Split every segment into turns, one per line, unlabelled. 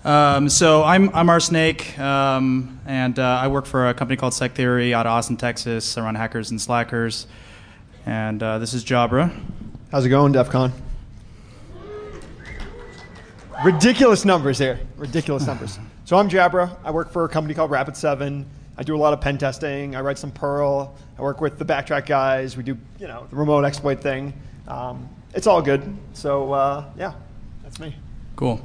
So I'm R Snake, and I work for a company called Sec Theory out of Austin, Texas. I run Hackers and Slackers, and this is Jabra.
How's it going, DEF CON? Ridiculous numbers here. Ridiculous numbers. So I'm Jabra. I work for a company called Rapid7. I do a lot of pen testing. I write some Perl. I work with the Backtrack guys. We do, the remote exploit thing. It's all good. So yeah, that's me.
Cool.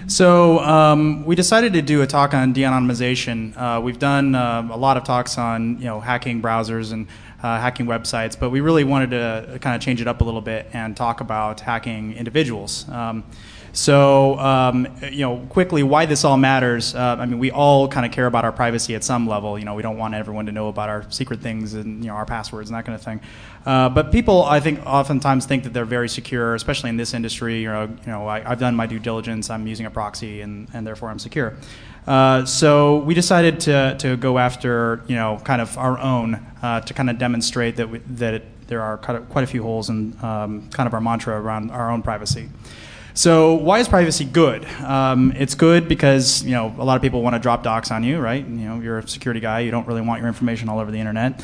So we decided to do a talk on de-anonymization. We've done a lot of talks on hacking browsers and hacking websites, but we really wanted to kind of change it up a little bit and talk about hacking individuals. Quickly, why this all matters. We all kind of care about our privacy at some level. We don't want everyone to know about our secret things and our passwords and that kind of thing. But people, I think, oftentimes think that they're very secure, especially in this industry. I've done my due diligence. I'm using a proxy, and therefore I'm secure. So we decided to go after kind of our own to kind of demonstrate that there are quite a few holes in kind of our mantra around our own privacy. So why is privacy good? It's good because a lot of people want to drop docs on you, right? You're a security guy. You don't really want your information all over the internet.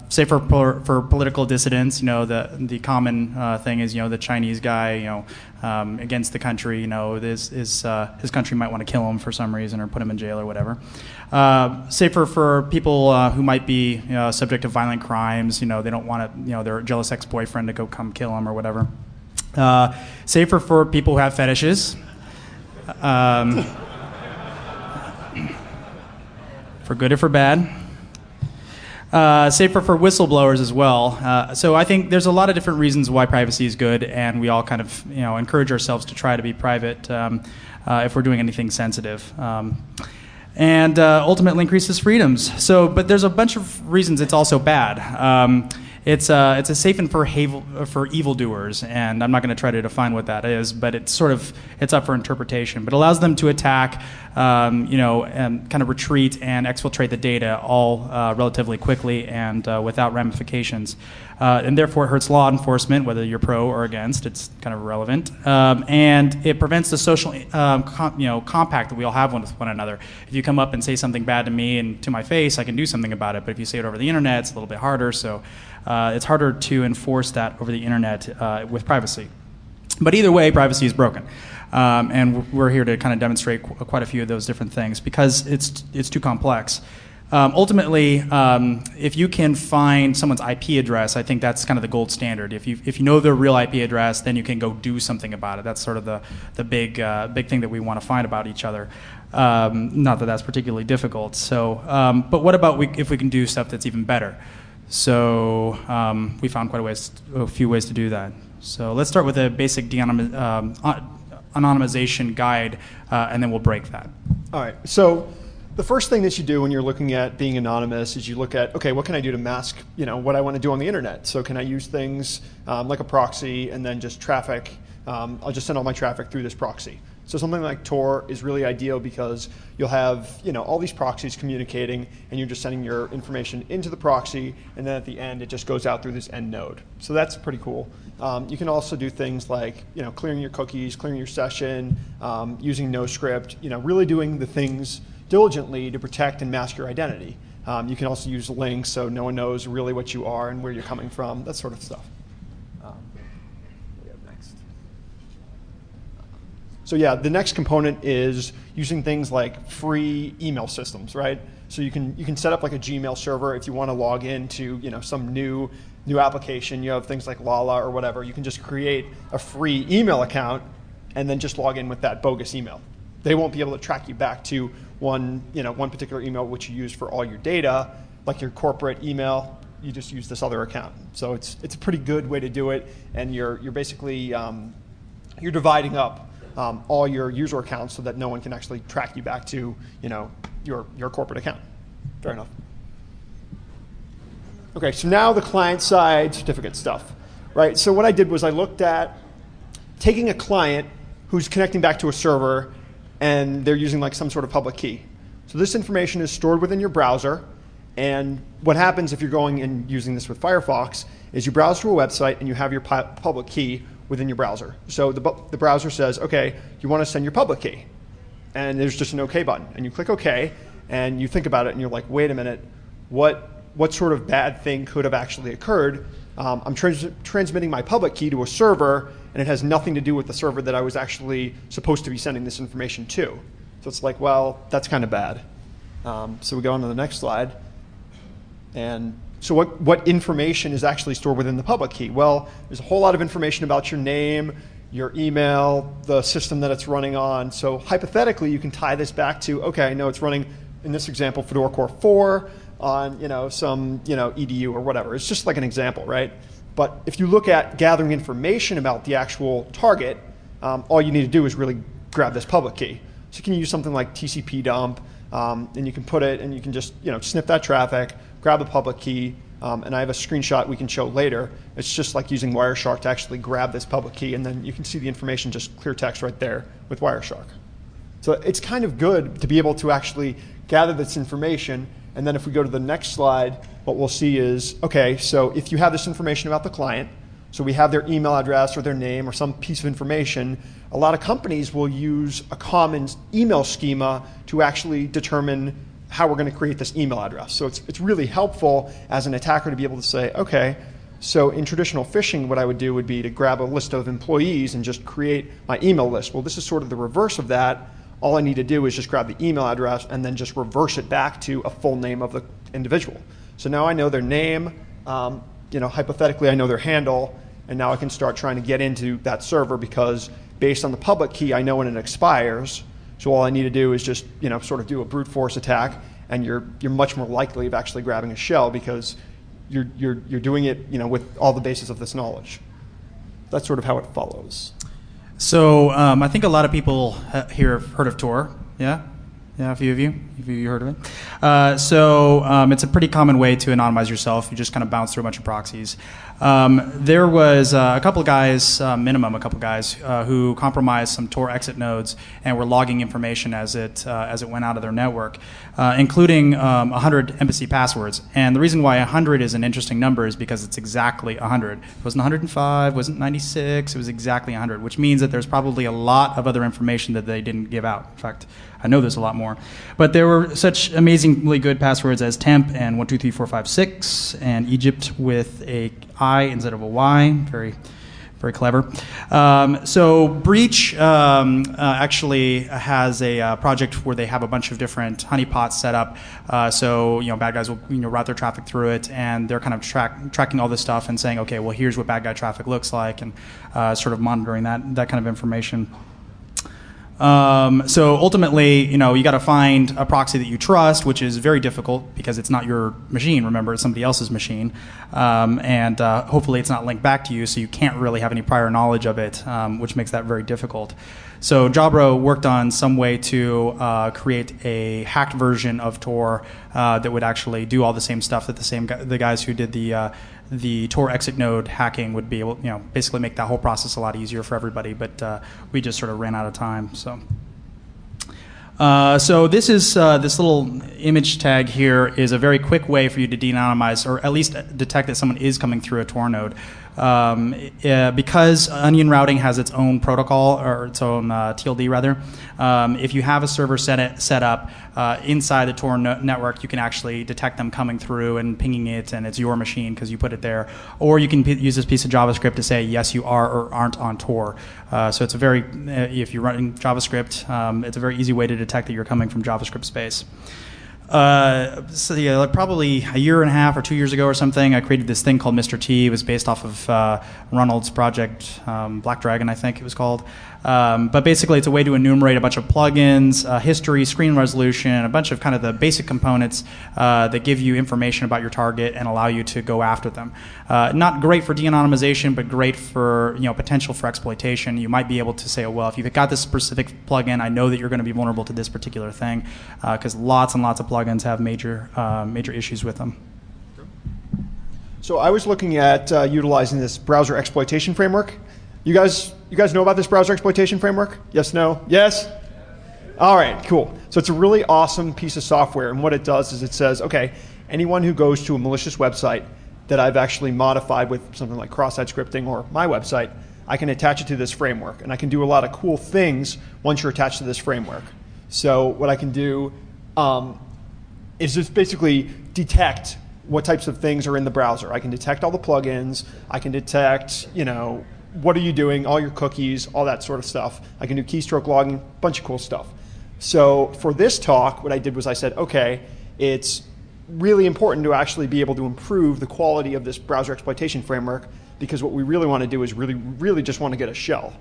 Say for political dissidents, the common thing is the Chinese guy against the country. His country might want to kill him for some reason or put him in jail or whatever. Safer for people who might be subject to violent crimes. They don't want their jealous ex-boyfriend to come kill them or whatever. Safer for people who have fetishes. For good or for bad. Safer for whistleblowers as well. So I think there's a lot of different reasons why privacy is good, and we all kind of encourage ourselves to try to be private if we're doing anything sensitive. And ultimately increases freedoms. But there's a bunch of reasons it's also bad. It's a safe and for evildoers, and I'm not going to try to define what that is, but it's up for interpretation. But it allows them to attack, and kind of retreat and exfiltrate the data all relatively quickly and without ramifications. And therefore it hurts law enforcement, whether you're pro or against. It's kind of irrelevant. And it prevents the social compact that we all have with one another. If you come up and say something bad to me and to my face, I can do something about it. But if you say it over the internet, it's a little bit harder. So it's harder to enforce that over the internet with privacy. But either way, privacy is broken. And we're here to kind of demonstrate quite a few of those different things because it's too complex. Ultimately, if you can find someone's IP address, I think that's kind of the gold standard. If you know their real IP address, then you can go do something about it. That's sort of the big thing that we want to find about each other. Not that that's particularly difficult. So, but what about if we can do stuff that's even better? So we found a few ways to do that. So let's start with a basic anonymization guide, and then we'll break that.
All right. So the first thing that you do when you're looking at being anonymous is you look at, okay, what can I do to mask, what I want to do on the internet? So can I use things like a proxy and then just traffic? I'll just send all my traffic through this proxy. So something like Tor is really ideal because you'll have all these proxies communicating, and you're just sending your information into the proxy, and then at the end it just goes out through this end node. So that's pretty cool. You can also do things like clearing your cookies, clearing your session, using NoScript. Really doing the things diligently to protect and mask your identity. You can also use links so no one knows really what you are and where you're coming from. That sort of stuff. So yeah, the next component is using things like free email systems, right? So you can set up like a Gmail server if you want to log into some new application. You have things like Lala or whatever. You can just create a free email account and then just log in with that bogus email. They won't be able to track you back to one particular email which you use for all your data, like your corporate email. You just use this other account. So it's a pretty good way to do it, and you're basically you're dividing up all your user accounts so that no one can actually track you back to your corporate account. Fair enough. Okay, so now the client-side certificate stuff, right? So what I did was I looked at taking a client who's connecting back to a server, and they're using like some sort of public key. So this information is stored within your browser, and what happens if you're going and using this with Firefox is you browse to a website and you have your public key within your browser. So the browser says, okay, you want to send your public key. and there's just an OK button. And you click OK, and you think about it, and you're like, wait a minute, what sort of bad thing could have actually occurred? I'm transmitting my public key to a server, and it has nothing to do with the server that I was actually supposed to be sending this information to. So it's like, well, that's kind of bad. So we go on to the next slide. And so what information is actually stored within the public key? Well, there's a whole lot of information about your name, your email, the system that it's running on. So hypothetically, you can tie this back to, okay, I know it's running, in this example, Fedora Core 4 on some EDU or whatever. It's just like an example, right? But if you look at gathering information about the actual target, all you need to do is really grab this public key. So you can use something like TCP dump, and you can put it, and you can just snip that traffic, grab the public key, and I have a screenshot we can show later. It's just like using Wireshark to actually grab this public key, and then you can see the information, just clear text right there with Wireshark. So it's kind of good to be able to actually gather this information, and then if we go to the next slide, what we'll see is, okay, so if you have this information about the client, so we have their email address or their name or some piece of information, a lot of companies will use a common email schema to actually determine how we're going to create this email address. So it's really helpful as an attacker to be able to say, okay, so in traditional phishing, what I would do would be to grab a list of employees and just create my email list. Well, this is sort of the reverse of that. All I need to do is just grab the email address and then just reverse it back to a full name of the individual. So now I know their name, hypothetically I know their handle, and now I can start trying to get into that server because based on the public key, I know when it expires. So all I need to do is just sort of do a brute force attack, and you're much more likely of actually grabbing a shell because you're doing it with all the basis of this knowledge. That's sort of how it follows.
So I think a lot of people here have heard of Tor. Yeah? Yeah, a few of you? Have you heard of it? So it's a pretty common way to anonymize yourself. You just kind of bounce through a bunch of proxies. There was a couple guys, minimum a couple guys, who compromised some Tor exit nodes and were logging information as it went out of their network, including 100 embassy passwords. And the reason why 100 is an interesting number is because it's exactly 100. It wasn't 105, wasn't 96, it was exactly 100, which means that there's probably a lot of other information that they didn't give out. In fact, I know there's a lot more. But there were such amazingly good passwords as temp and 123456 and Egypt with a I instead of a Y. Very, very clever. So Breach actually has a project where they have a bunch of different honeypots set up. So bad guys will route their traffic through it, and they're kind of tracking all this stuff and saying, okay, well here's what bad guy traffic looks like, and sort of monitoring that kind of information. So ultimately, you got to find a proxy that you trust, which is very difficult because it's not your machine. Remember, it's somebody else's machine, and hopefully it's not linked back to you, so you can't really have any prior knowledge of it, which makes that very difficult. So Jabra worked on some way to create a hacked version of Tor that would actually do all the same stuff that the guys who did the Tor exit node hacking would be able, basically make that whole process a lot easier for everybody. But we just sort of ran out of time. So this is this little image tag here is a very quick way for you to de-anonymize, or at least detect that someone is coming through a Tor node. Because Onion routing has its own protocol, or its own TLD rather, if you have a server set up inside the Tor network, you can actually detect them coming through and pinging it, and it's your machine because you put it there. Or you can use this piece of JavaScript to say, yes, you are or aren't on Tor. So it's a very, if you're running JavaScript, it's a very easy way to detect that you're coming from JavaScript space. So yeah, like probably a year and a half or 2 years ago or something, I created this thing called Mr. T. It was based off of Ronald's project, Black Dragon, I think it was called. But basically, it's a way to enumerate a bunch of plugins, history, screen resolution, a bunch of kind of the basic components that give you information about your target and allow you to go after them. Not great for de-anonymization, but great for potential for exploitation. You might be able to say, oh, well, if you've got this specific plugin, I know that you're going to be vulnerable to this particular thing, because lots and lots of plugins have major issues with them.
So I was looking at utilizing this browser exploitation framework. You guys know about this browser exploitation framework? Yes, no? Yes? All right, cool. So it's a really awesome piece of software, and what it does is it says, okay, anyone who goes to a malicious website that I've actually modified with something like cross-site scripting or my website, I can attach it to this framework, and I can do a lot of cool things once you're attached to this framework. So what I can do is just basically detect what types of things are in the browser. I can detect all the plugins. I can detect, what are you doing, all your cookies, all that sort of stuff. I can do keystroke logging, bunch of cool stuff. So for this talk, what I did was I said, okay, it's really important to actually be able to improve the quality of this browser exploitation framework, because what we really want to do is really just want to get a shell.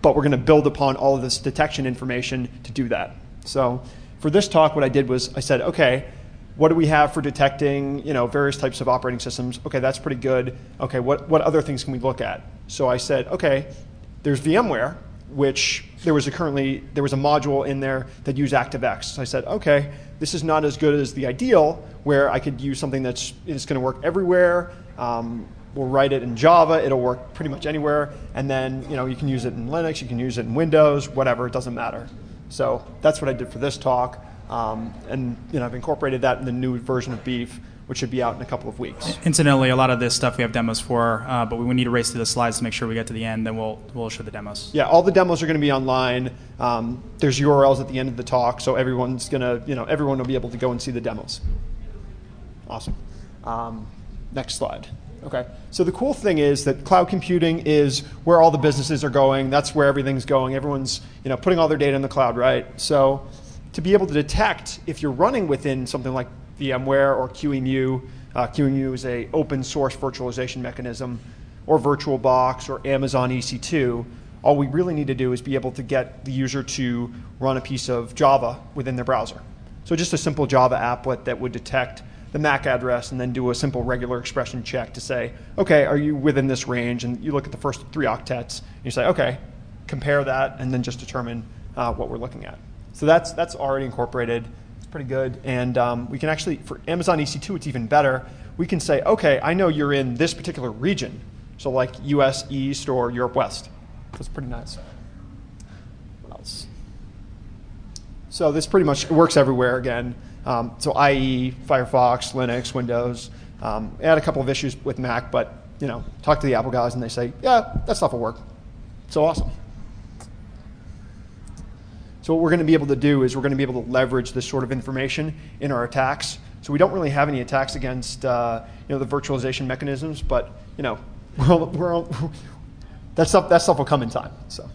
But we're going to build upon all of this detection information to do that. So for this talk, what I did was I said, okay, what do we have for detecting various types of operating systems? Okay, that's pretty good. Okay, what other things can we look at? So I said, okay, there's VMware, which there was a module in there that used ActiveX. So I said, okay, this is not as good as the ideal, where I could use something that's going to work everywhere. We'll write it in Java. It'll work pretty much anywhere. And then you can use it in Linux. You can use it in Windows. Whatever. It doesn't matter. So that's what I did for this talk. And I've incorporated that in the new version of Beef, which should be out in a couple of weeks.
Incidentally, a lot of this stuff we have demos for, but we need to race through the slides to make sure we get to the end. Then we'll show the demos.
Yeah, all the demos are going to be online. There's URLs at the end of the talk, so everyone will be able to go and see the demos. Awesome. Next slide. Okay. So the cool thing is that cloud computing is where all the businesses are going. That's where everything's going. Everyone's putting all their data in the cloud, right? So to be able to detect if you're running within something like VMware or QEMU, QEMU is a open source virtualization mechanism, or VirtualBox or Amazon EC2, all we really need to do is be able to get the user to run a piece of Java within their browser. So just a simple Java applet that would detect the MAC address and then do a simple regular expression check to say, okay, are you within this range? And you look at the first 3 octets, and you say, okay, compare that, and then just determine what we're looking at. So that's already incorporated. It's pretty good. And we can actually, for Amazon EC2, it's even better. We can say, okay, I know you're in this particular region, so like US East or Europe West. That's pretty nice. What else? So this pretty much works everywhere again. So IE, Firefox, Linux, Windows. I had a couple of issues with Mac, but talk to the Apple guys and they say, yeah, that stuff will work. So awesome. So what we're going to be able to do is we're going to be able to leverage this sort of information in our attacks. So we don't really have any attacks against the virtualization mechanisms, but that stuff will come in time. So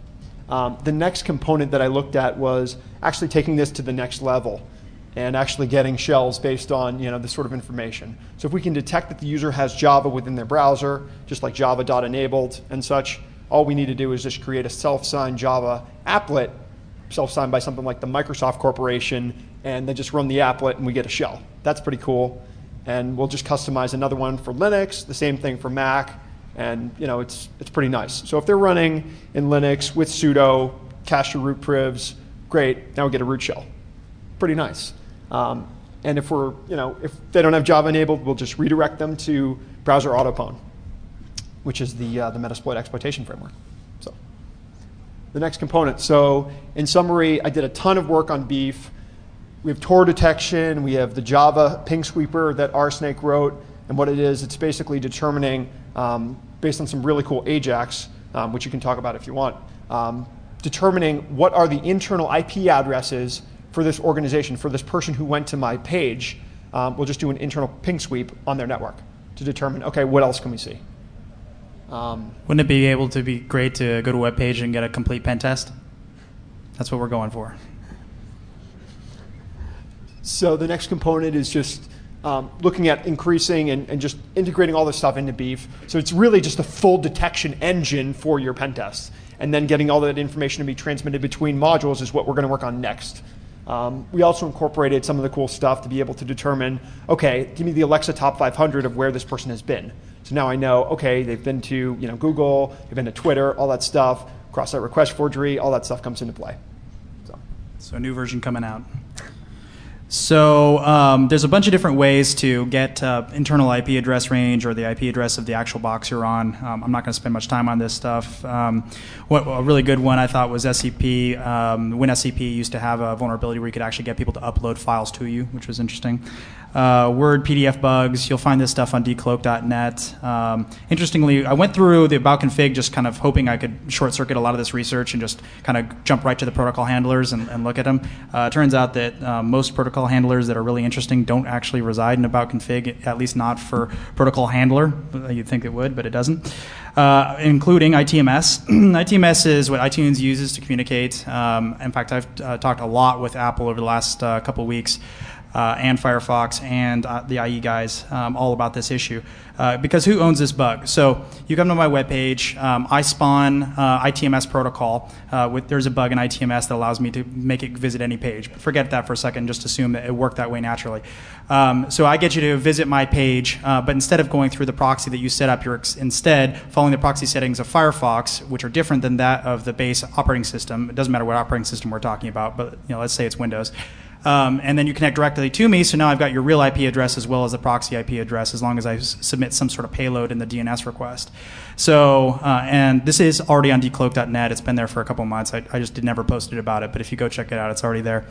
the next component that I looked at was actually taking this to the next level and actually getting shells based on this sort of information. So if we can detect that the user has Java within their browser, just like java.enabled and such, all we need to do is just create a self-signed Java applet, self-signed by something like the Microsoft Corporation, and then just run the applet and we get a shell. That's pretty cool. And we'll just customize another one for Linux, the same thing for Mac, and it's pretty nice. So if they're running in Linux with sudo, cache your root privs, great, now we get a root shell. Pretty nice. And if if they don't have Java enabled, we'll just redirect them to Browser Autopwn, which is the Metasploit exploitation framework. So the next component. So in summary, I did a ton of work on Beef. We have Tor detection. We have the Java ping sweeper that RSnake wrote. And what it is, it's basically determining, based on some really cool AJAX, which you can talk about if you want, determining what are the internal IP addresses for this organization, for this person who went to my page. We'll just do an internal ping sweep on their network to determine, okay, what else can we see?
Wouldn't it be able to be great to go to a web page and get a complete pen test? That's what we're going for.
So the next component is just looking at increasing and just integrating all this stuff into Beef. So it's really just a full detection engine for your pen tests. And then getting all that information to be transmitted between modules is what we're going to work on next. We also incorporated some of the cool stuff to be able to determine, okay, give me the Alexa top 500 of where this person has been. So now I know, okay, they've been to Google, they've been to Twitter, all that stuff, cross-site request forgery, all that stuff comes into play.
So a new version coming out. So there's a bunch of different ways to get internal IP address range or the IP address of the actual box you're on. I'm not going to spend much time on this stuff. What a really good one I thought was SCP. WinSCP used to have a vulnerability where you could actually get people to upload files to you, which was interesting. Word PDF bugs, you'll find this stuff on decloak.net. Interestingly, I went through the about config just kind of hoping I could short circuit a lot of this research and just kind of jump right to the protocol handlers and look at them. It turns out that most protocol handlers that are really interesting don't actually reside in about config, at least not for protocol handler. You'd think it would, but it doesn't. Including ITMS. ITMS is what iTunes uses to communicate. In fact, I've talked a lot with Apple over the last couple of weeks. And Firefox and the IE guys all about this issue. Because who owns this bug? So you come to my webpage, I spawn ITMS protocol. There's a bug in ITMS that allows me to make it visit any page. But forget that for a second, just assume that it worked that way naturally. So I get you to visit my page, but instead of going through the proxy that you set up, you're instead following the proxy settings of Firefox, which are different than that of the base operating system. It doesn't matter what operating system we're talking about, but let's say it's Windows. And then you connect directly to me, so now I've got your real IP address as well as the proxy IP address, as long as I submit some sort of payload in the DNS request. So, and this is already on decloak.net. It's been there for a couple of months. I just never posted about it, but if you go check it out, it's already there.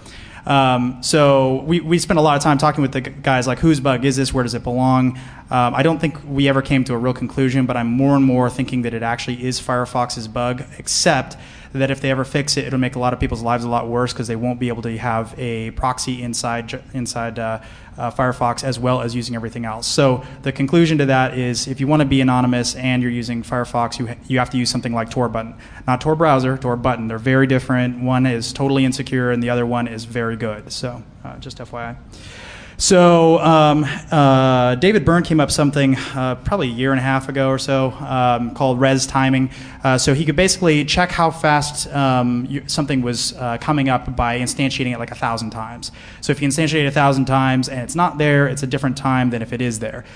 So we spent a lot of time talking with the guys like, whose bug is this? Where does it belong? I don't think we ever came to a real conclusion, but I'm more and more thinking that it actually is Firefox's bug, except that if they ever fix it, it'll make a lot of people's lives a lot worse because they won't be able to have a proxy inside Firefox as well as using everything else. So the conclusion to that is if you want to be anonymous and you're using Firefox, you have to use something like Tor Button. Not Tor Browser, Tor Button. They're very different. One is totally insecure and the other one is very good. So just FYI. So David Byrne came up something probably a year and a half ago or so called res timing. So he could basically check how fast something was coming up by instantiating it like 1,000 times. So if you instantiate it 1,000 times and it's not there, it's a different time than if it is there,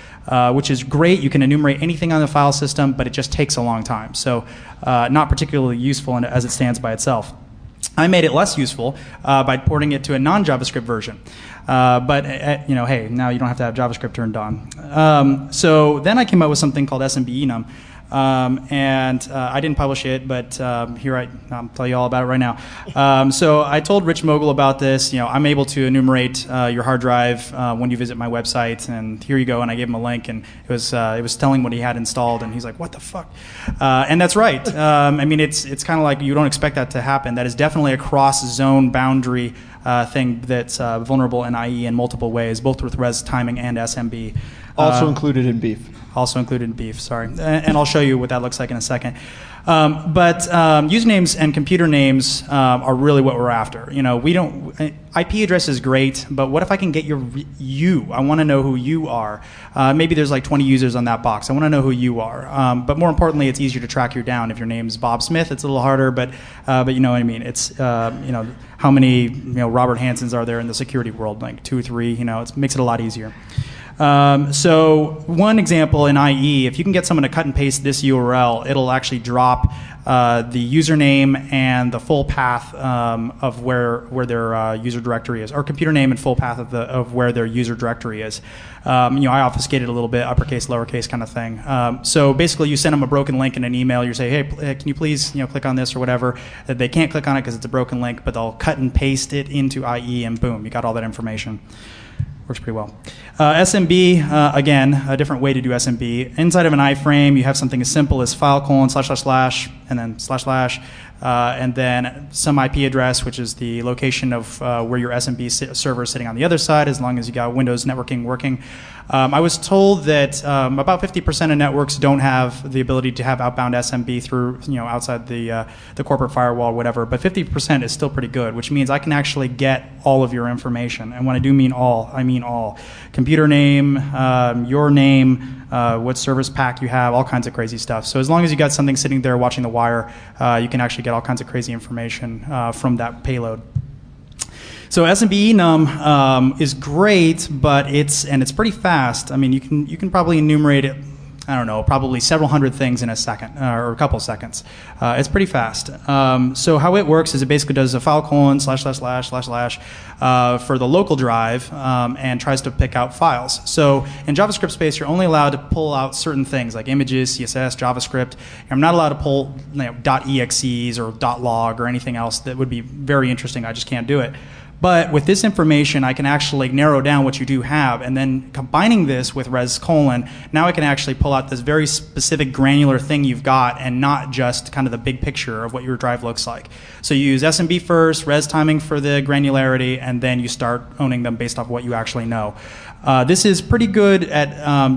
which is great. You can enumerate anything on the file system, but it just takes a long time. So not particularly useful as it stands by itself. I made it less useful by porting it to a non-JavaScript version. But hey, now you don't have to have JavaScript turned on. So then I came up with something called SMB-enum. And I didn't publish it, but here I'll tell you all about it right now. So I told Rich Mogul about this. I'm able to enumerate your hard drive when you visit my website, and here you go. And I gave him a link, and it was telling what he had installed, and he's like, "What the fuck?" And that's right. I mean, it's kind of like you don't expect that to happen. That is definitely a cross-zone boundary thing that's vulnerable in IE in multiple ways, both with res timing and SMB.
Also included in Beef.
Also included in Beef, sorry. And I'll show you what that looks like in a second. But usernames and computer names are really what we're after. We don't. IP address is great, but what if I can get you? I want to know who you are. Maybe there's like 20 users on that box. I want to know who you are. But more importantly, it's easier to track you down. If your name's Bob Smith, it's a little harder, but you know what I mean. It's how many Robert Hansons are there in the security world? Like 2 or 3. It makes it a lot easier. So one example in IE, if you can get someone to cut and paste this URL, it'll actually drop the username and the full path of where their user directory is, or computer name and full path of where their user directory is. I obfuscated a little bit, uppercase, lowercase kind of thing. So basically, you send them a broken link in an email. You say, hey, can you please click on this or whatever. They can't click on it because it's a broken link, but they'll cut and paste it into IE, and boom, you got all that information. Works pretty well. SMB, again, a different way to do SMB. Inside of an iframe, you have something as simple as file : / and then / and then some IP address, which is the location of where your SMB server is sitting on the other side, as long as you got Windows networking working. I was told that about 50% of networks don't have the ability to have outbound SMB through, outside the corporate firewall or whatever, but 50% is still pretty good, which means I can actually get all of your information. And when I do mean all, I mean all. Computer name, your name, what service pack you have, all kinds of crazy stuff. So as long as you got something sitting there watching the wire, you can actually get all kinds of crazy information from that payload. So SMB-enum is great, but it's pretty fast. I mean, you can probably enumerate it I don't know, probably several hundred things in a second, or a couple seconds. It's pretty fast. So how it works is it basically does a file colon / / / / for the local drive and tries to pick out files. So in JavaScript space, you're only allowed to pull out certain things like images, CSS, JavaScript. I'm not allowed to pull .exes or .log or anything else that would be very interesting. I just can't do it. But with this information, I can actually narrow down what you do have, and then combining this with res colon, now I can actually pull out this very specific granular thing you've got and not just kind of the big picture of what your drive looks like. So you use SMB first, res timing for the granularity, and then you start owning them based off what you actually know. This is pretty good at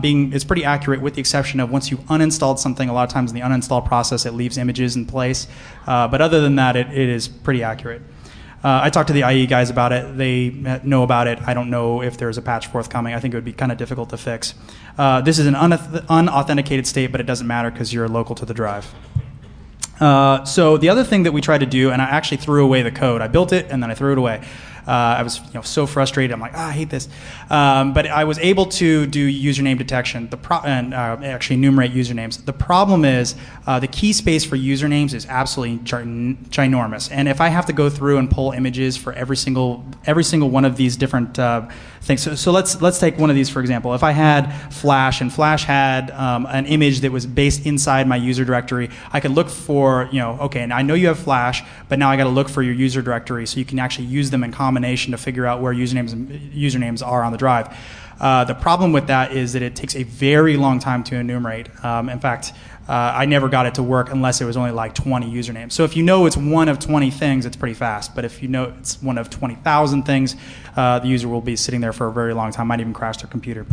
it's pretty accurate with the exception of once you've uninstalled something, a lot of times in the uninstall process it leaves images in place. But other than that, it is pretty accurate. I talked to the IE guys about it. They know about it. I don't know if there's a patch forthcoming. I think it would be kind of difficult to fix. This is an unauthenticated state, but it doesn't matter because you're local to the drive. So the other thing that we tried to do, and I actually threw away the code. I built it and then I threw it away. I was so frustrated. I'm like, I hate this. But I was able to do username detection and actually enumerate usernames. The problem is the key space for usernames is absolutely ginormous. And if I have to go through and pull images for every single one of these different things. So let's take one of these for example. If I had Flash and Flash had an image that was based inside my user directory, I could look for, okay, and I know you have Flash, but now I got to look for your user directory so you can actually use them in combination to figure out where usernames are on the drive. The problem with that is that it takes a very long time to enumerate. In fact, I never got it to work unless it was only like 20 usernames. So if you know it's one of 20 things, it's pretty fast. But if you know it's one of 20,000 things, the user will be sitting there for a very long time, might even crash their computer.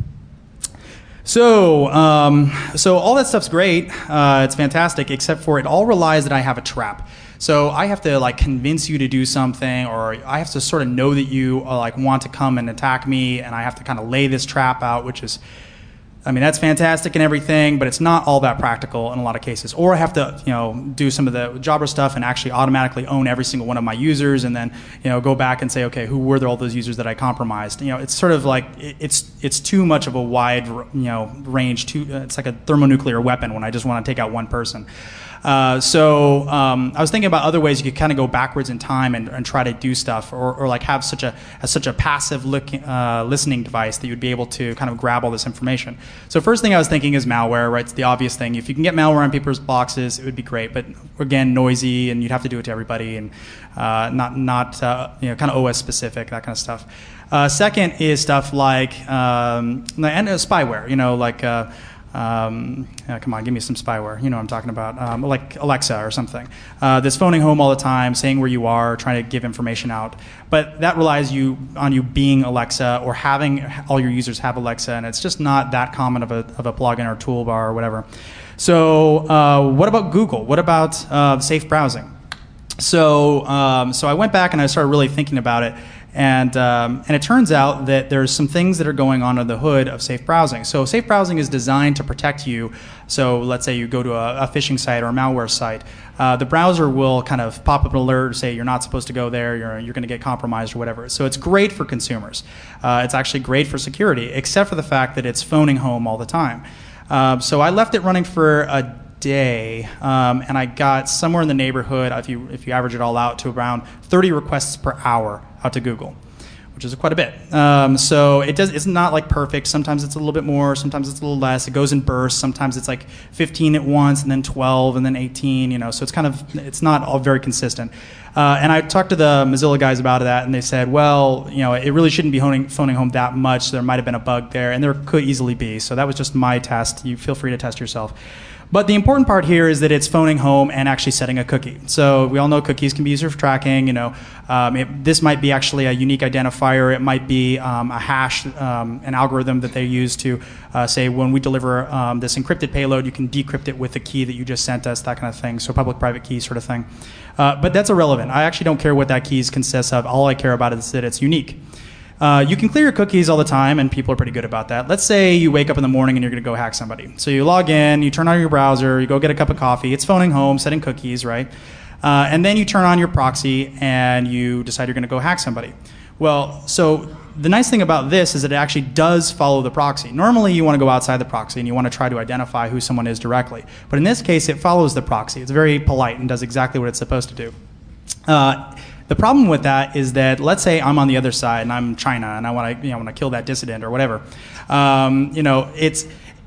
So all that stuff's great. It's fantastic, except for it all relies that I have a trap. So I have to convince you to do something, or I have to sort of know that you want to come and attack me, and I have to kind of lay this trap out, which is, that's fantastic and everything, but it's not all that practical in a lot of cases. Or I have to, do some of the Jabra stuff and actually automatically own every single one of my users, and then, go back and say, okay, who were all those users that I compromised? It's sort of like it's too much of a wide, range. It's like a thermonuclear weapon when I just want to take out one person. So I was thinking about other ways you could kind of go backwards in time and try to do stuff, or have such a passive listening device that you'd be able to kind of grab all this information. So first thing I was thinking is malware, right? It's the obvious thing. If you can get malware on people's boxes, it would be great. But again, noisy, and you'd have to do it to everybody, and not kind of OS specific, that kind of stuff. Second is stuff like and spyware, come on, give me some spyware. You know what I'm talking about. Like Alexa or something. That's phoning home all the time, saying where you are, trying to give information out. But that relies on you being Alexa or having all your users have Alexa, and it's just not that common of a plugin or toolbar or whatever. So what about Google? What about safe browsing? So I went back and I started really thinking about it. And it turns out that there's some things that are going on under the hood of safe browsing. So safe browsing is designed to protect you. So let's say you go to a phishing site or a malware site. The browser will kind of pop up an alert or say you're not supposed to go there, you're going to get compromised or whatever. So it's great for consumers. It's actually great for security, except for the fact that it's phoning home all the time. So I left it running for a day, and I got somewhere in the neighborhood, if you average it all out, to around 30 requests per hour out to Google, which is quite a bit. So it's not perfect. Sometimes it's a little bit more, sometimes it's a little less. It goes in bursts. Sometimes it's 15 at once, and then 12, and then 18. So it's not all very consistent. And I talked to the Mozilla guys about that, and they said, well, it really shouldn't be phoning home that much. There might have been a bug there, and there could easily be. So that was just my test. You feel free to test yourself. But the important part here is that it's phoning home and actually setting a cookie. So we all know cookies can be used for tracking. This might be actually a unique identifier. It might be a hash, an algorithm that they use to say when we deliver this encrypted payload, you can decrypt it with the key that you just sent us, that kind of thing. So public-private key sort of thing. But that's irrelevant. I actually don't care what that key consists of. All I care about is that it's unique. You can clear your cookies all the time, and people are pretty good about that. Let's say you wake up in the morning and you're going to go hack somebody. So you log in, you turn on your browser, you go get a cup of coffee, it's phoning home, setting cookies, right? And then you turn on your proxy and you decide you're going to go hack somebody. Well, so the nice thing about this is that it actually does follow the proxy. Normally you want to go outside the proxy and you want to try to identify who someone is directly. But in this case, it follows the proxy. It's very polite and does exactly what it's supposed to do. The problem with that is that, let's say I'm on the other side and I'm China and I want to kill that dissident or whatever.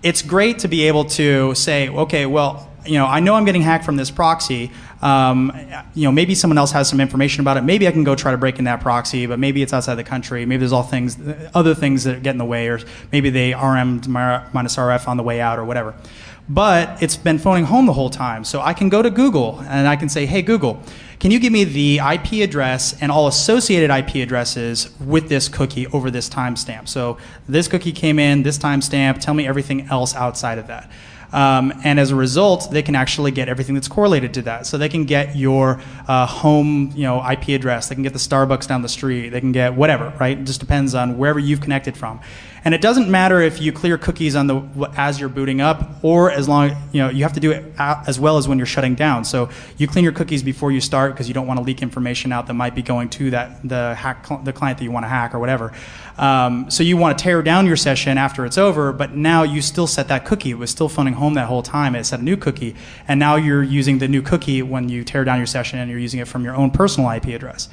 It's great to be able to say, okay, well, I know I'm getting hacked from this proxy. Maybe someone else has some information about it. Maybe I can go try to break in that proxy, but maybe it's outside the country. Maybe there's other things that get in the way, or maybe they RM'd minus RF on the way out or whatever. But it's been phoning home the whole time. So I can go to Google and I can say, hey, Google, can you give me the IP address and all associated IP addresses with this cookie over this timestamp? So this cookie came in, this timestamp, tell me everything else outside of that. And as a result, they can actually get everything that's correlated to that. So they can get your home, IP address. They can get the Starbucks down the street. They can get whatever, right? It just depends on wherever you've connected from. And it doesn't matter if you clear cookies as you're booting up, or as long you have to do it as well as when you're shutting down. So you clean your cookies before you start because you don't want to leak information out that might be going to the client that you want to hack or whatever. So you want to tear down your session after it's over, but now you still set that cookie. It was still phoning home that whole time. It set a new cookie, and now you're using the new cookie when you tear down your session, and you're using it from your own personal IP address.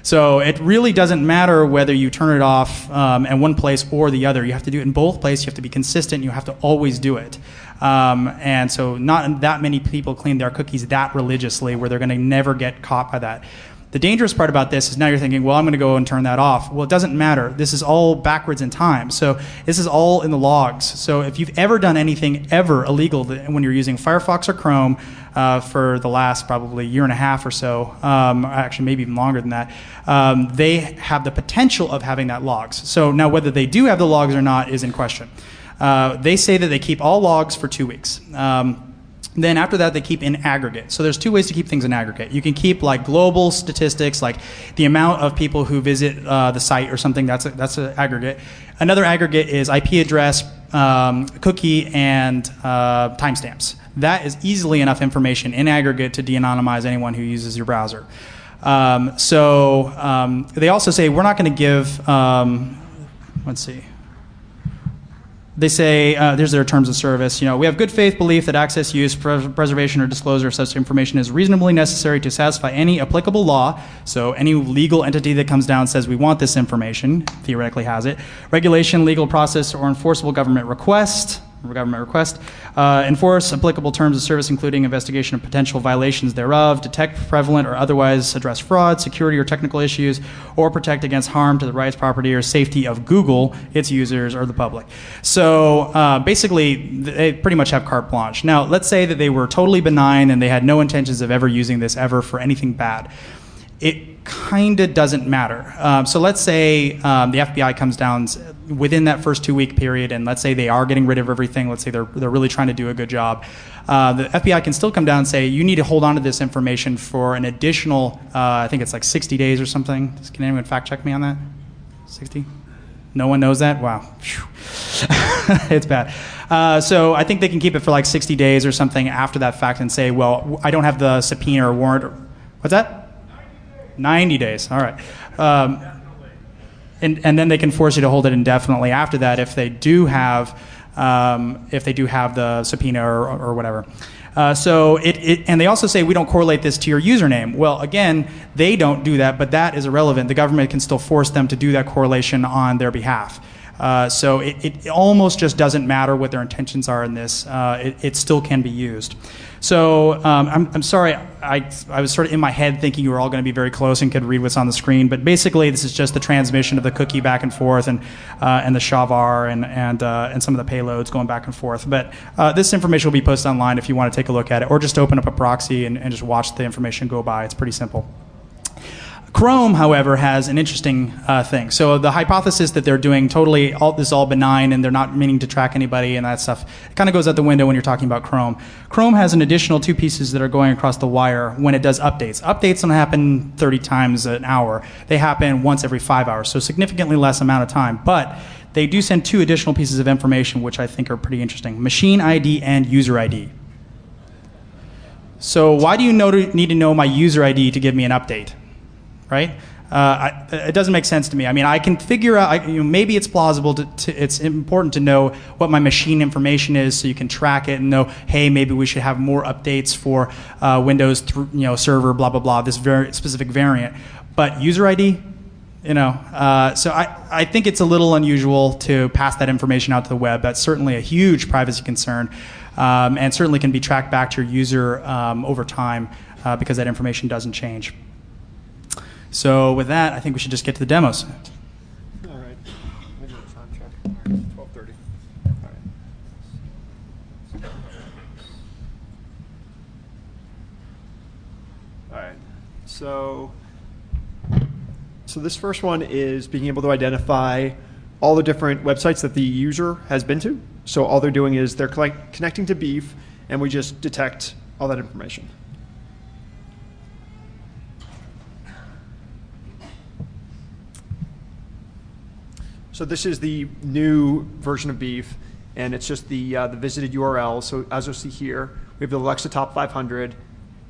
So it really doesn't matter whether you turn it off in one place or the other. You have to do it in both places. You have to be consistent. You have to always do it. And so not that many people clean their cookies that religiously where they're going to never get caught by that. The dangerous part about this is now you're thinking, well, I'm going to go and turn that off. Well, it doesn't matter. This is all backwards in time. So this is all in the logs. So if you've ever done anything ever illegal when you're using Firefox or Chrome for the last probably year and a half or so, actually maybe even longer than that, they have the potential of having that logs. So now whether they do have the logs or not is in question. They say that they keep all logs for 2 weeks. Then after that, they keep in aggregate. So there's two ways to keep things in aggregate. You can keep like global statistics, like the amount of people who visit the site or something. That's an aggregate. Another aggregate is IP address, cookie, and timestamps. That is easily enough information in aggregate to de-anonymize anyone who uses your browser. They also say we're not going to give. Let's see. They say, there's their terms of service, we have good faith belief that access, use, preservation, or disclosure of such information is reasonably necessary to satisfy any applicable law. So any legal entity that comes down and says we want this information, theoretically has it. Regulation, legal process, or enforceable government request. Enforce applicable terms of service, including investigation of potential violations thereof, detect prevalent or otherwise address fraud, security or technical issues, or protect against harm to the rights, property, or safety of Google, its users, or the public. So basically, they pretty much have carte blanche. Now, let's say that they were totally benign and they had no intentions of ever using this ever for anything bad. It kind of doesn't matter. So let's say the FBI comes down within that first 2 week period, and let's say they are getting rid of everything. Let's say they're really trying to do a good job. The FBI can still come down and say, you need to hold on to this information for an additional, I think it's like 60 days or something. Can anyone fact check me on that? 60? No one knows that? Wow. It's bad. So I think they can keep it for like 60 days or something after that fact and say, well, I don't have the subpoena or warrant. What's that? 90 days. All right. And then they can force you to hold it indefinitely after that if they do have the subpoena or whatever. And they also say we don't correlate this to your username. Well, again, they don't do that, but that is irrelevant. The government can still force them to do that correlation on their behalf. So it almost just doesn't matter what their intentions are in this. It still can be used. So I'm sorry, I was sort of in my head thinking you were all going to be very close and could read what's on the screen. But basically, this is just the transmission of the cookie back and forth, and the SHA-VAR and some of the payloads going back and forth. But this information will be posted online if you want to take a look at it, or just open up a proxy and just watch the information go by. It's pretty simple. Chrome, however, has an interesting thing. So the hypothesis that they're doing totally all benign and they're not meaning to track anybody and that stuff, it kind of goes out the window when you're talking about Chrome. Chrome has an additional two pieces that are going across the wire when it does updates. Updates don't happen 30 times an hour. They happen once every 5 hours, so significantly less amount of time. But they do send two additional pieces of information which I think are pretty interesting: machine ID and user ID. So why do you need to know my user ID to give me an update? Right? It doesn't make sense to me. I mean, I can figure out, maybe it's plausible it's important to know what my machine information is so you can track it and know, hey, maybe we should have more updates for Windows server, blah, blah, blah, this very specific variant. But user ID, so I think it's a little unusual to pass that information out to the web. That's certainly a huge privacy concern, and certainly can be tracked back to your user over time because that information doesn't change. So with that, I think we should just get to the demos.
All right. Let me do a time check. 12:30. All right. So this first one is being able to identify all the different websites that the user has been to. So all they're doing is they're connecting to Beef, and we just detect all that information. So this is the new version of Beef, and it's just the visited URL. So as you'll see here, we have the Alexa Top 500,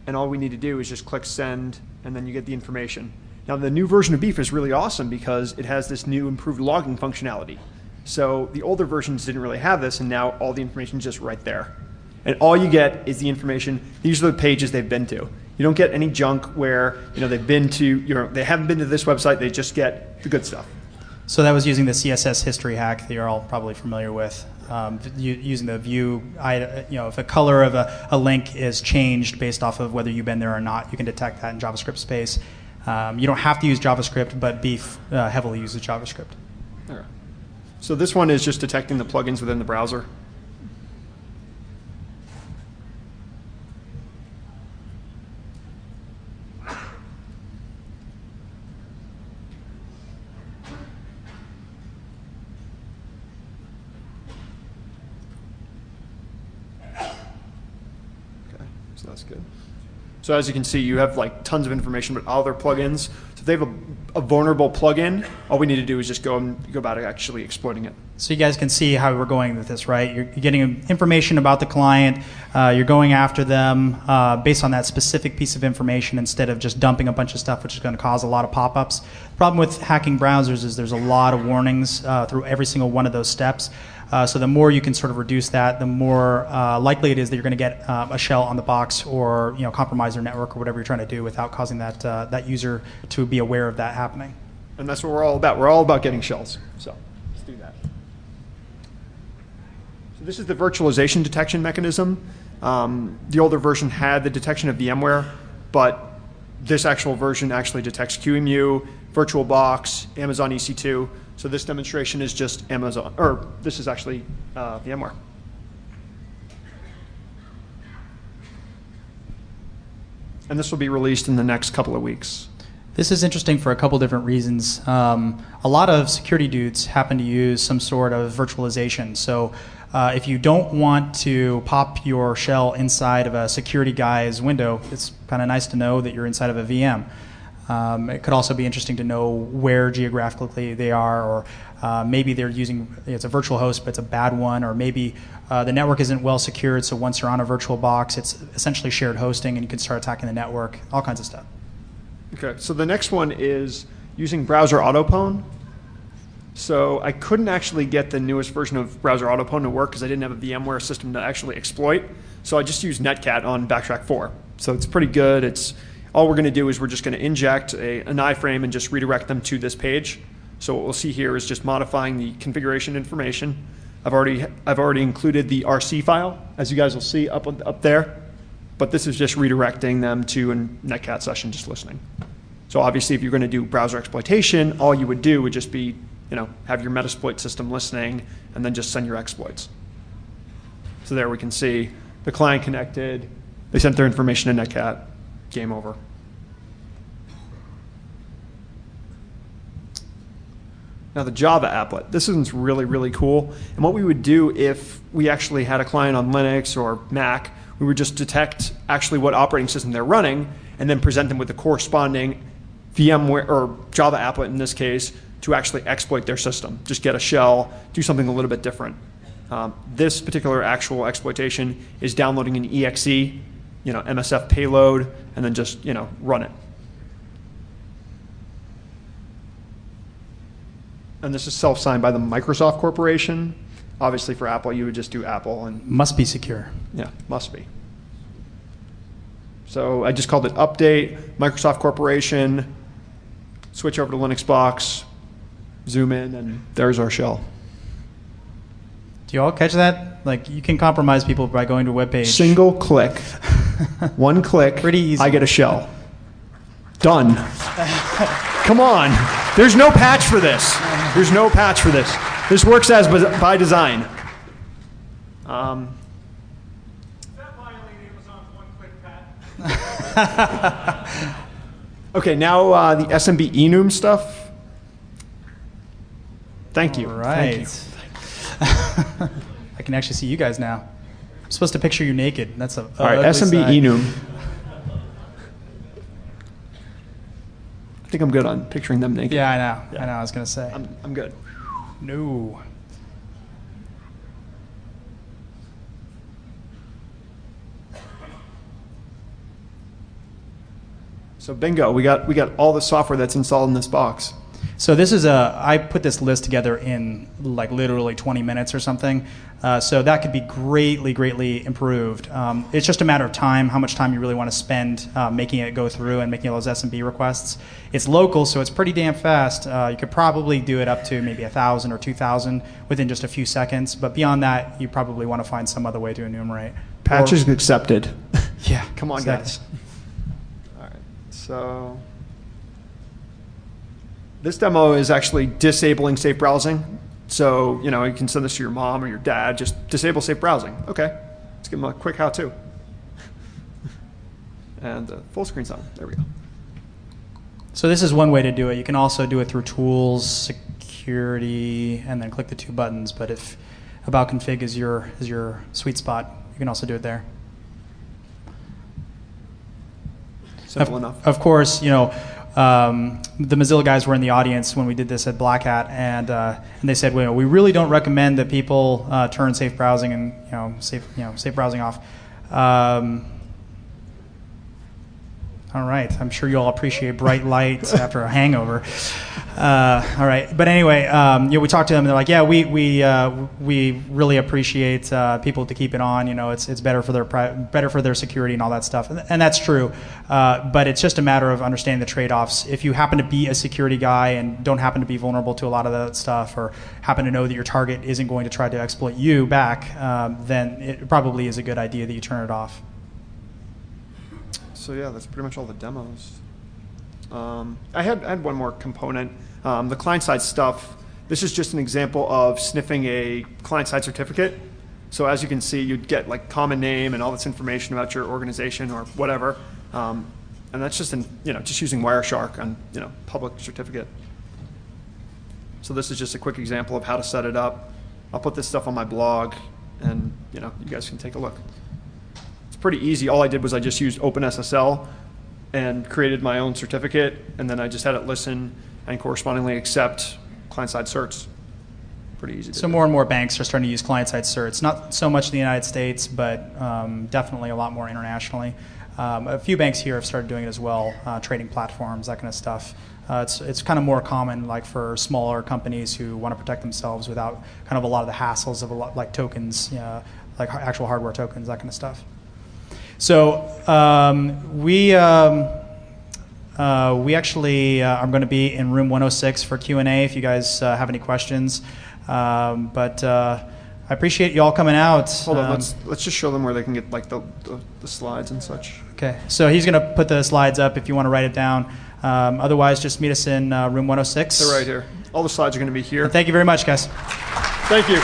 and all we need to do is just click send, and then you get the information. Now the new version of Beef is really awesome because it has this new improved logging functionality. So the older versions didn't really have this, and now all the information is just right there. And all you get is the information. These are the pages they've been to. You don't get any junk where they've been to, they haven't been to this website. They just get the good stuff.
So that was using the CSS history hack that you're all probably familiar with. Using the view, if a color of a link is changed based off of whether you've been there or not, you can detect that in JavaScript space. You don't have to use JavaScript, but Beef heavily uses JavaScript.
All right. So this one is just detecting the plugins within the browser. So that's good. So as you can see, you have tons of information about all their plugins. So if they have a vulnerable plugin, all we need to do is just go about actually exploiting it.
So you guys can see how we're going with this, right? You're getting information about the client. You're going after them based on that specific piece of information instead of just dumping a bunch of stuff, which is going to cause a lot of pop-ups. The problem with hacking browsers is there's a lot of warnings through every single one of those steps. So the more you can sort of reduce that, the more likely it is that you're going to get a shell on the box or compromise their network or whatever you're trying to do without causing that user to be aware of that happening.
And that's what we're all about. We're all about getting shells. So let's do that. So this is the virtualization detection mechanism. The older version had the detection of VMware, but this actual version actually detects QEMU, VirtualBox, Amazon EC2. So this demonstration is just Amazon, or this is actually VMware. And this will be released in the next couple of weeks.
This is interesting for a couple different reasons. A lot of security dudes happen to use some sort of virtualization. So if you don't want to pop your shell inside of a security guy's window, it's kind of nice to know that you're inside of a VM. It could also be interesting to know where geographically they are, or maybe they're using, it's a virtual host, but it's a bad one, or maybe the network isn't well secured, so once you're on a virtual box, it's essentially shared hosting, and you can start attacking the network, all kinds of stuff.
Okay, so the next one is using Browser Autopwn. So I couldn't actually get the newest version of Browser Autopwn to work because I didn't have a VMware system to actually exploit. So I just used Netcat on Backtrack 4. So it's pretty good. All we're going to do is we're just going to inject an iframe and just redirect them to this page. So what we'll see here is just modifying the configuration information. I've already included the RC file, as you guys will see up there. But this is just redirecting them to a Netcat session, just listening. So obviously, if you're going to do browser exploitation, all you would do would just be, have your Metasploit system listening, and then just send your exploits. So there we can see the client connected. They sent their information to Netcat. Game over. Now the Java applet. This one's really, really cool. And what we would do if we actually had a client on Linux or Mac, we would just detect actually what operating system they're running and then present them with the corresponding VMware or Java applet in this case to actually exploit their system. Just get a shell, do something a little bit different. This particular actual exploitation is downloading an exe, MSF payload, and then just run it. and this is self-signed by the Microsoft Corporation. Obviously for Apple, you would just do Apple, and
Must be secure.
yeah, must be. So I just called it update, Microsoft Corporation, switch over to Linux box, zoom in, and there's our shell.
Do you all catch that? Like, you can compromise people by going to a web page.
Single click, one click,
Pretty easy.
I get a shell. Done. Come on. There's no patch for this. There's no patch for this. This works as by design.
That violated Amazon's one-click patent.
Okay, now the SMB enum stuff. Thank you.
All
Thank you.
right. I can actually see you guys now. I'm supposed to picture you naked. That's a
All right,
ugly
SMB
sight.
enum. I think I'm good on picturing them naked.
Yeah, I know.
Yeah.
I know. I was gonna say.
I'm good.
No.
So bingo, we got all the software that's installed in this box.
So this is I put this list together in like literally 20 minutes or something. So that could be greatly improved. It's just a matter of time, how much time you really want to spend making it go through and making those SMB requests. It's local, so it's pretty damn fast. You could probably do it up to maybe 1,000 or 2,000 within just a few seconds. But beyond that, you probably want to find some other way to enumerate.
Patches accepted.
Yeah.
Come on,
exactly.
guys. All right. So this demo is actually disabling safe browsing. So, you know, you can send this to your mom or your dad, just disable safe browsing. Okay, let's give them a quick how-to. And full screen's on, there we go.
So this is one way to do it. You can also do it through tools, security, and then click the two buttons. But if About Config is your sweet spot, you can also do it there.
Simple enough.
Of course, you know, the Mozilla guys were in the audience when we did this at Black Hat, and they said, well, we really don't recommend that people turn safe browsing and safe browsing off. All right, I'm sure you all appreciate bright light after a hangover. All right, but anyway, we talked to them, and they're like, yeah, we really appreciate people to keep it on. You know, it's better for their security and all that stuff, and that's true. But it's just a matter of understanding the trade-offs. If you happen to be a security guy and don't happen to be vulnerable to a lot of that stuff, or happen to know that your target isn't going to try to exploit you back, then it probably is a good idea that you turn it off.
So yeah, that's pretty much all the demos. I had one more component. The client-side stuff, this is just an example of sniffing a client-side certificate. So as you can see, you'd get like common name and all this information about your organization or whatever. And that's just just using Wireshark on public certificate. So this is just a quick example of how to set it up. I'll put this stuff on my blog, and you guys can take a look. Pretty easy. All I did was I just used OpenSSL and created my own certificate, and then I just had it listen and correspondingly accept client-side certs. Pretty easy to
So
do.
more and more banks are starting to use client-side certs. Not so much in the United States, but definitely a lot more internationally. A few banks here have started doing it as well, trading platforms, that kind of stuff. It's kind of more common, like for smaller companies who want to protect themselves without kind of a lot of the hassles of like tokens, like actual hardware tokens, that kind of stuff. So we actually are going to be in room 106 for Q&A if you guys have any questions. But I appreciate you all coming out.
Hold on, let's just show them where they can get like the slides and such.
Okay, so he's going to put the slides up if you want to write it down. Otherwise, just meet us in room 106.
They're right here. All the slides are going to be here.
And thank you very much, guys.
Thank you.